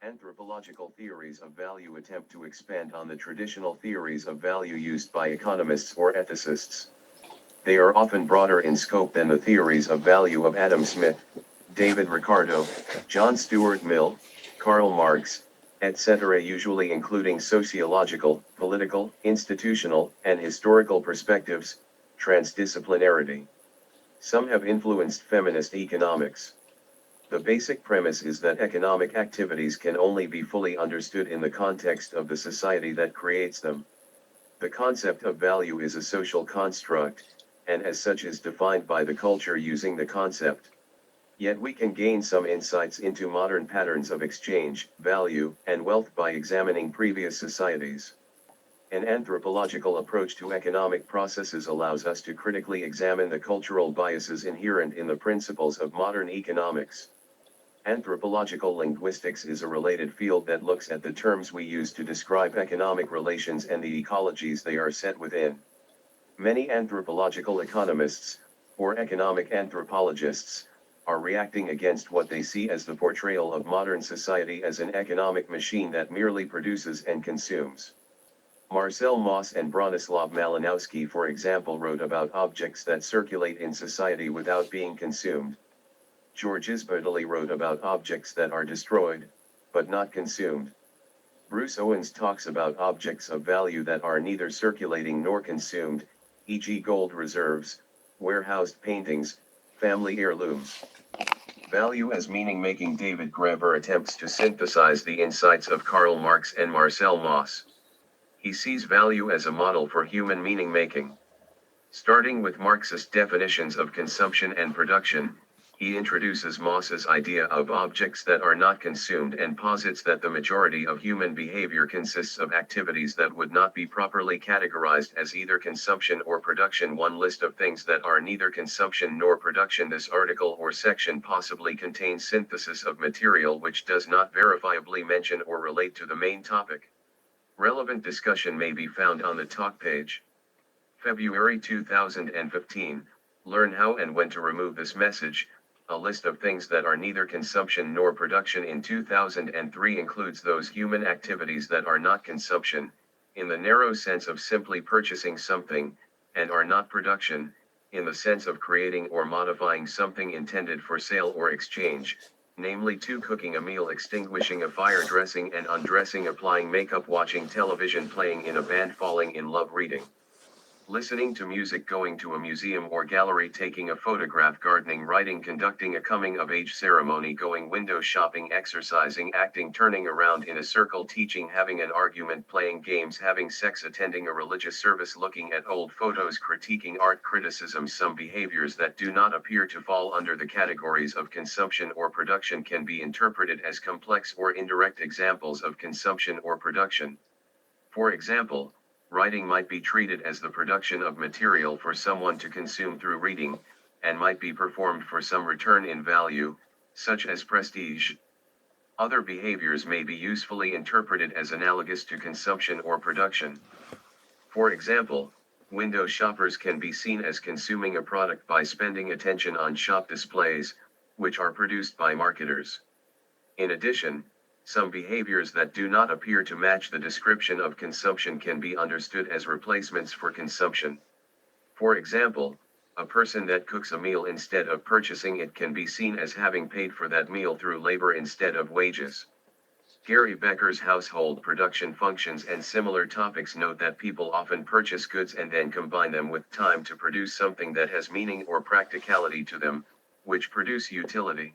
Anthropological theories of value attempt to expand on the traditional theories of value used by economists or ethicists. They are often broader in scope than the theories of value of Adam Smith, David Ricardo, John Stuart Mill, Karl Marx, etc., usually including sociological, political, institutional, and historical perspectives, transdisciplinarity. Some have influenced feminist economics. The basic premise is that economic activities can only be fully understood in the context of the society that creates them. The concept of value is a social construct, and as such is defined by the culture using the concept. Yet we can gain some insights into modern patterns of exchange, value, and wealth by examining previous societies. An anthropological approach to economic processes allows us to critically examine the cultural biases inherent in the principles of modern economics. Anthropological linguistics is a related field that looks at the terms we use to describe economic relations and the ecologies they are set within. Many anthropological economists, or economic anthropologists, are reacting against what they see as the portrayal of modern society as an economic machine that merely produces and consumes. Marcel Mauss and Bronislaw Malinowski, for example, wrote about objects that circulate in society without being consumed. George Isbedley wrote about objects that are destroyed, but not consumed. Bruce Owens talks about objects of value that are neither circulating nor consumed, e.g. gold reserves, warehoused paintings, family heirlooms. Value as meaning-making. David Graeber attempts to synthesize the insights of Karl Marx and Marcel Mauss. He sees value as a model for human meaning-making. Starting with Marxist definitions of consumption and production, he introduces Mauss's idea of objects that are not consumed and posits that the majority of human behavior consists of activities that would not be properly categorized as either consumption or production. One list of things that are neither consumption nor production. This article or section possibly contains synthesis of material which does not verifiably mention or relate to the main topic. Relevant discussion may be found on the talk page. February 2015, learn how and when to remove this message. A list of things that are neither consumption nor production in 2003 includes those human activities that are not consumption, in the narrow sense of simply purchasing something, and are not production, in the sense of creating or modifying something intended for sale or exchange, namely cooking a meal, extinguishing a fire, dressing and undressing, applying makeup, watching television, playing in a band, falling in love, reading, listening to music, going to a museum or gallery, taking a photograph, gardening, writing, conducting a coming-of-age ceremony, going window shopping, exercising, acting, turning around in a circle, teaching, having an argument, playing games, having sex, attending a religious service, looking at old photos, critiquing art, criticism. Some behaviors that do not appear to fall under the categories of consumption or production can be interpreted as complex or indirect examples of consumption or production. For example, writing might be treated as the production of material for someone to consume through reading, and might be performed for some return in value, such as prestige. Other behaviors may be usefully interpreted as analogous to consumption or production. For example, window shoppers can be seen as consuming a product by spending attention on shop displays, which are produced by marketers. In addition, some behaviors that do not appear to match the description of consumption can be understood as replacements for consumption. For example, a person that cooks a meal instead of purchasing it can be seen as having paid for that meal through labor instead of wages. Gary Becker's Household Production Functions and Similar Topics note that people often purchase goods and then combine them with time to produce something that has meaning or practicality to them, which produce utility.